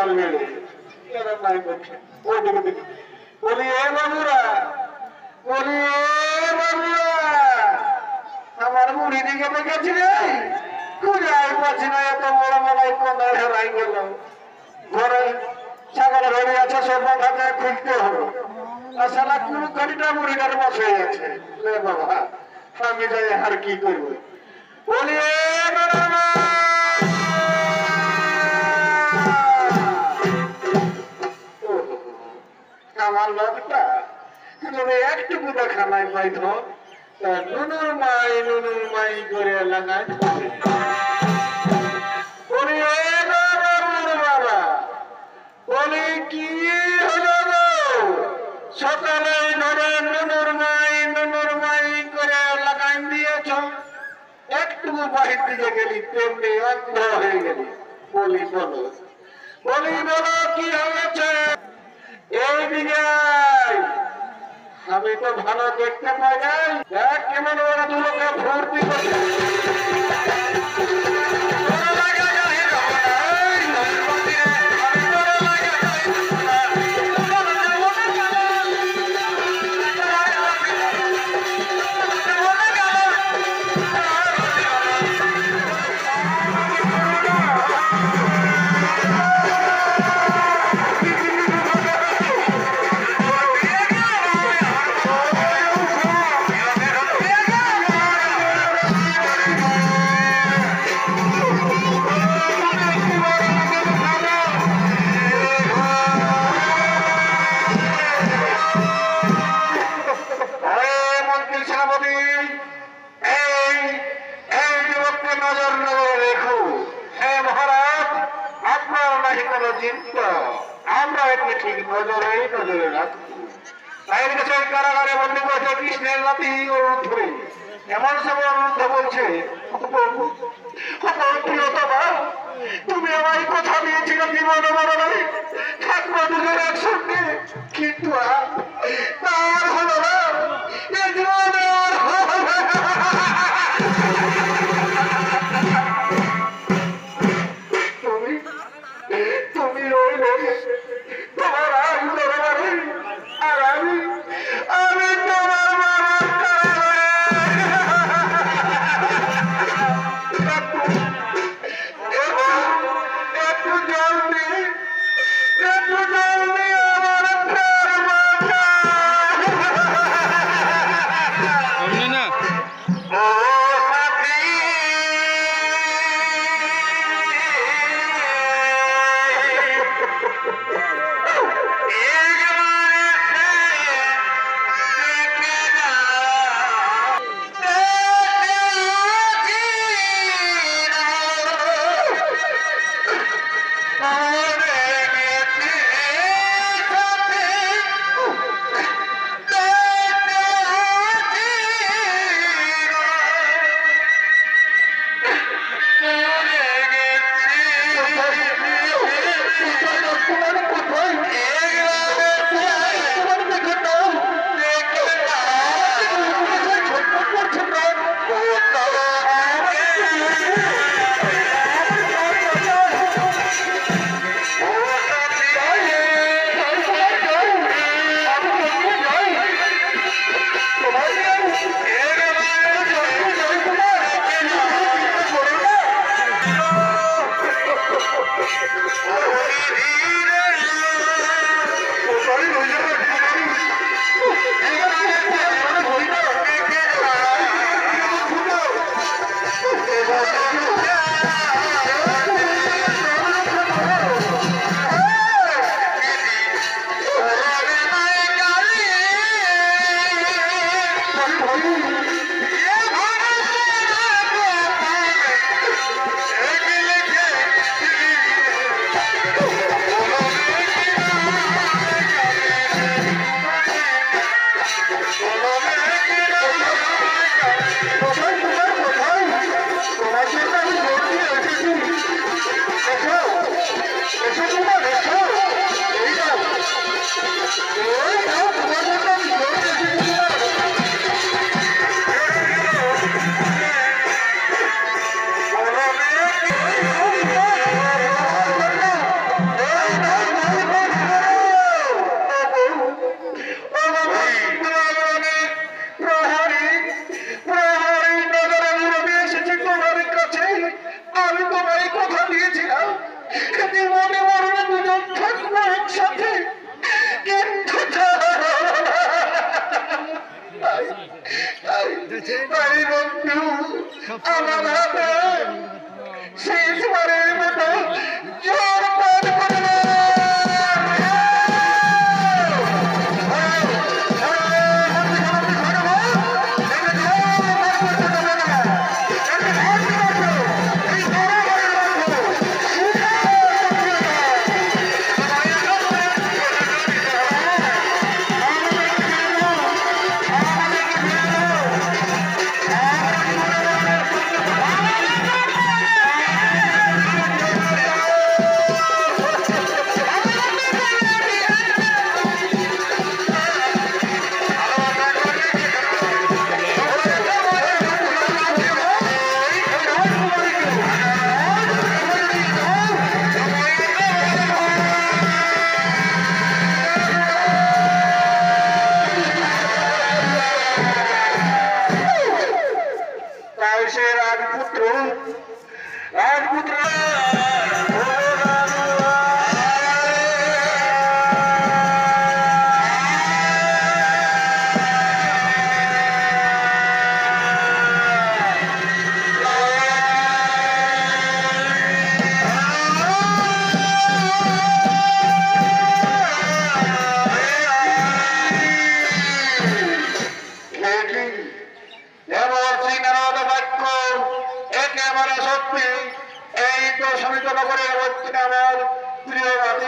তাল মেরে এরা নাই বলছে ওদিকে দিকে বলি এ বাবুরা বলি এ বাবুরা আমার মুড়ি দিকে দেখেছি রে খুঁজাই পাচ্ছি না এত বড় মলাই কোনায় হেরাই গেল ঘরে ছাগল ধরে আছে সব বাঁধাতে খুঁজতে হবে আর সালা কোন ঘড়িটা মুড়িটার বসে আছে রে বাবা আমি যাই আর কি করবো বলি আমার লোকটা যদি একটুকু দেখা নাই পাই ধর নুনুর মাই করে লাগাই বাবা বলি কি হলো সকালে ধরে নুনুর মাই করে লাগাই দিয়েছ একটুকু বাহির দিকে গেলি তেমনি অন্ধ হয়ে গেলি বলি বলো কি হয়েছে এইদিকে আমি তো ভালো দেখতে পাই যাই দেখ কেমন ওরা দুলোকে ভর্তি করছে আমরা একে ঠিক নজরে রাখবো কারাগারে বন্দি করেছে কৃষ্ণের নাতি ধরে এমন সময় অনুরোধ বলছে তুমি আমায় কথা দিয়েছিল জীবন মরণে থাকবো দুজন একসঙ্গে কিন্তু আর হলো না এই জীবনে আর তুমি রইলে তোমার আজ দরবারে আর আমি তোমার একটু জলদি আমার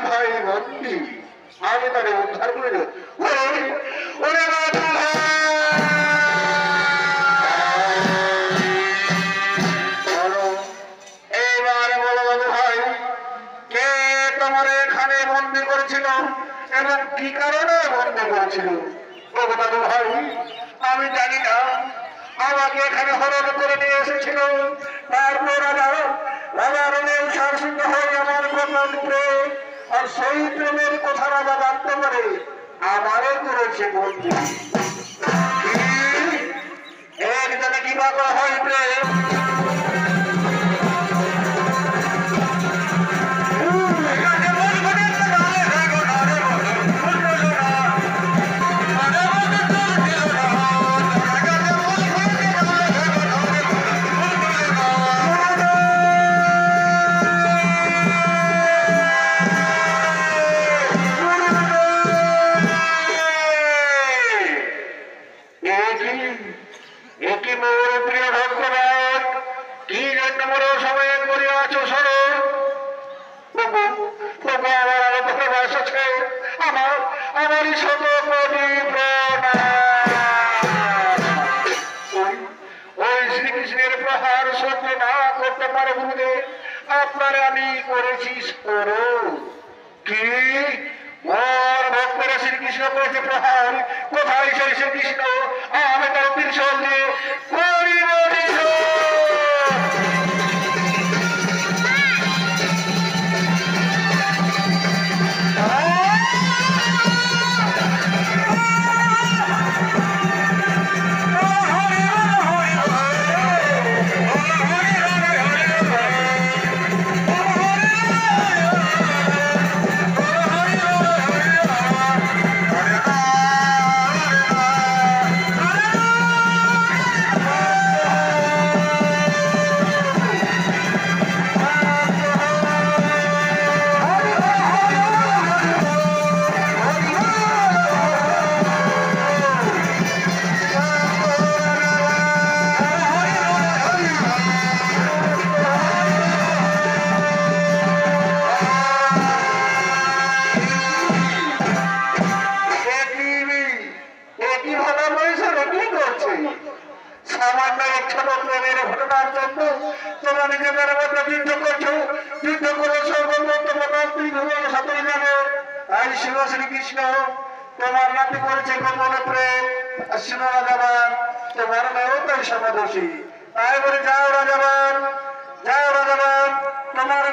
ভাই বন্ধি আমি তাকে উদ্ধার করে দেব। ওরে বাবা এইবার বলো বাবু ভাই কে তোমার এখানে বন্দি করেছিল এবং কি কারণে বন্দি করেছিল? বাবু ভাই আমি জানি না, আমাকে এখানে হরণ করে নিয়ে এসেছিল। তারপর রাজা রমেশ সারসিদ্ধ হয়ে আমার গোপন প্রেম আর সেই প্রেমের কথা রাজা জানতে পারে আমারও করেছে বন্ধু। একজনে কি বা হয় প্রেম আপনারে আমি করেছি স্মরণ। কি মোর ভক্তরা শ্রীকৃষ্ণ করেছে প্রহার, কোথায় সেই শ্রীকৃষ্ণ? আমি তার ত্রিশূল দিয়ে করিব সামান্য এক ছোট প্রেমের ঘটনার জন্য তোমরা নিজেদের মধ্যে যুদ্ধ করছো। যুদ্ধ করে সাঁতরে যাবে। তাই শিব শ্রীকৃষ্ণ তোমার নাতি করেছে গোপন প্রেম। শিব রাজাবান তোমার মেয়েও তাই সমদোষী। তাই বলে যাও রাজাবান, যাও রাজাবান, তোমার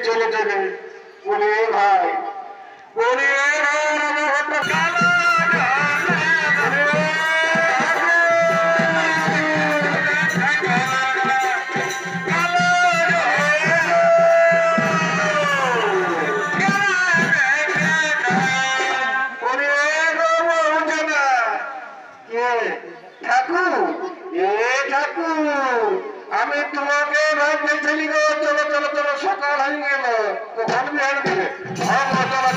চলে যাবে বলে ভাই বলে আমি তোমাকে ভাবতেছিলি গো। চলো চলো চলো সকাল হয়ে গেল, কখন বিহার দিবে? চলো চলো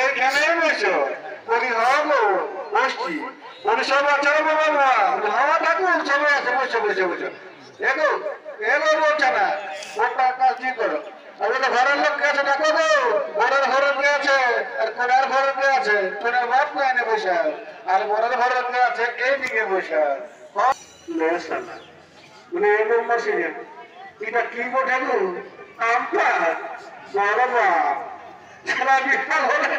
এইখানে বসো। বলি হবো বসছি। বলি সব আছে বাবা? হাওয়া থাকুন সবাই আছে, বসে বসে বসে এগো এগো বলছে না ওটা কাজ কি করো? আমাদের ঘরের লোক কে আছে দেখো গো। বড়ের ঘরের কে আছে আর কোনার ঘরের কে আছে? কোনার বাপ কে এনে বসে আর বড়ের ঘরের কে আছে এইদিকে বসে। মানে এরকম বসে এটা কি বটে গো? আমটা বড় বাপ সারা বিশাল হলে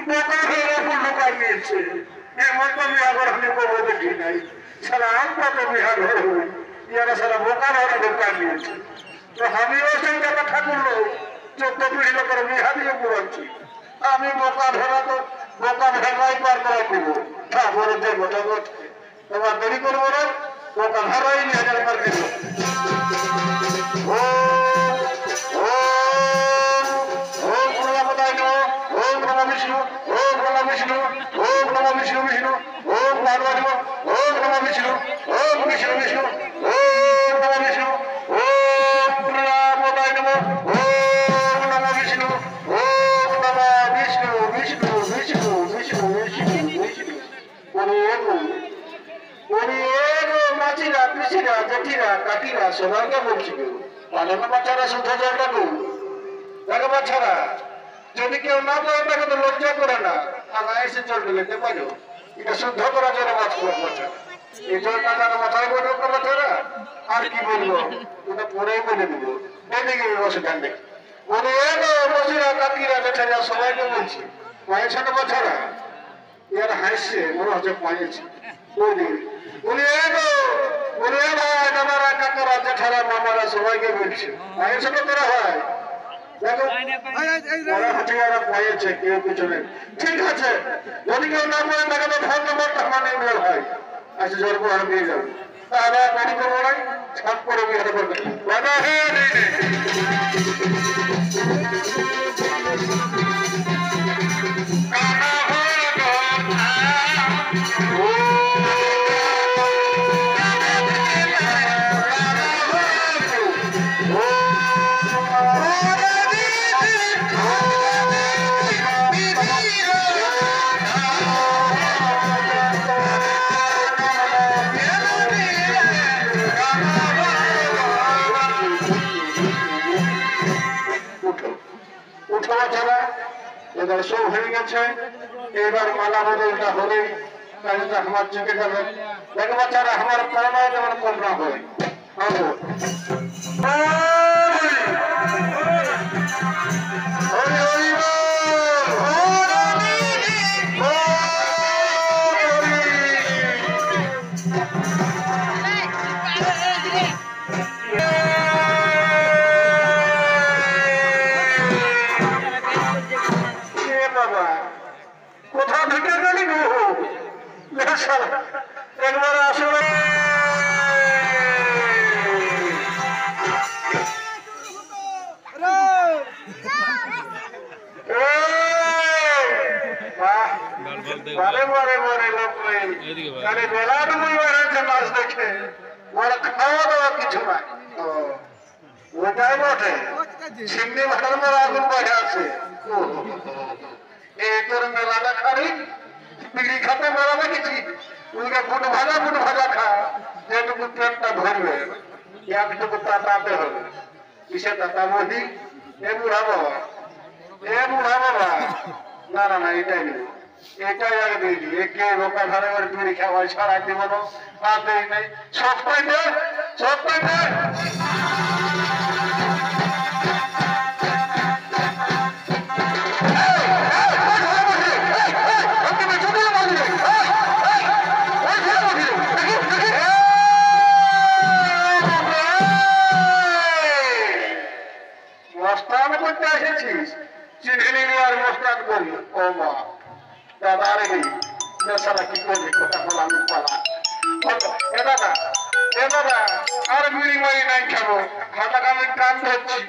বোকা হয়ে লোকার নিয়েছে। এমন তো বিয়া করে আমি কবো দেখি নাই। সারা আমটা তো বিহার হয়ে ইয়ারা সারা বোকা হয়ে লোকার নিয়েছে। তো আমিও সেই কথা ঠাকুর লোক 14 পিঢ়ি লোকের বিহা দিয়ে পুরাচ্ছি। আমি বোকা ধরা তো দোকান ভেঙাই পার করাই দেবো তারপরে দেখবো তোমার দেরি করবো না দোকান হারাই নিয়ে হাজার পার দেবো ওম প্রণামদায় নমঃ ওম নমঃ বিষ্ণু ওম নমঃ বিষ্ণু ওম নমঃ বিষ্ণু বিষ্ণু ওম ভগবান ওম নমঃ বিষ্ণু ওম বিষ্ণু বিষ্ণু ওম নমঃ বিষ্ণু ওম প্রণামদায় নমঃ ওম নমঃ বিষ্ণু ওম নমঃ বিষ্ণু বিষ্ণু বিষ্ণু বিষ্ণু বিষ্ণু বিষ্ণু মাছিরা পিসিরা জেঠিরা কাকিরা সবাইকে বলছি পালানো বাচ্চারা শুদ্ধ জলটা দেখো বাচ্চারা যদি কেউ না পারে তাকে তো লজ্জা করে না আগে এসে চলবে লেতে পারো এটা শুদ্ধ করার জন্য মাছ করবো বাচ্চারা এই জলটা যেন মাথায় বলবো বাচ্চারা আর কি বলবো ওটা পরেই বলে দেবো এদিকে বসে ধ্যান দেখি বলে বসিরা কাকিরা জেঠিরা সবাইকে বলছি মায়ের সাথে বাচ্চারা এর হাসছে মনে হচ্ছে পাইছি ওই দিকে বলি বলি ভাই দাদারা কাকারা জেঠারা মামারা সবাইকে বলছে মায়ের সাথে করা হয় দেখো ওরা হাতিয়ারা পাইছে কেউ পিছনে ঠিক আছে যদি কেউ না পায় তাকে তো ফোন নম্বরটা মানে বের হয় আচ্ছা জোর করে দিয়ে যাবো তাহলে দেরি করবো না ছাপ করে বিয়ে করবে বাবা হ্যাঁ এবার সব হয়ে গেছে এবার মালা বদলটা হলে আমার চোখে যাবে দেখো বাচ্চারা আমার পড়ানো যেমন কম না হয় কোথা থেকে গেলি একবার আসলে মাছ দেখে ওরা খাওয়া দাওয়া কিছু না ওটাই বটে সিমনি ভাটার মেলা আগুন বাজে আছে এই তোর মেলাটা খাবি বিড়ি খাতে মেলা দেখেছি ওইটা বুট ভাজা খা যেটুকু পেটটা ধরবে একটুকু তাতাতে হবে কিসে তাতা বলি এ বুড়া বাবা না না না এটাই নেব এটাই আগে দিয়ে দিবি কে বোকা ঘরে ঘরে বিড়ি খাওয়াই ছাড়াই দিব না আর দেই নাই সব পাইবে মস্তান করতে এসেছিস চিঠি আর মস্তান করি ও মা দাদা রে সারা কি করবি কথা বলা আমি পালা এ দাদা আর বিড়ি মারি নাই খাবো হাতা কামে কান ধরছি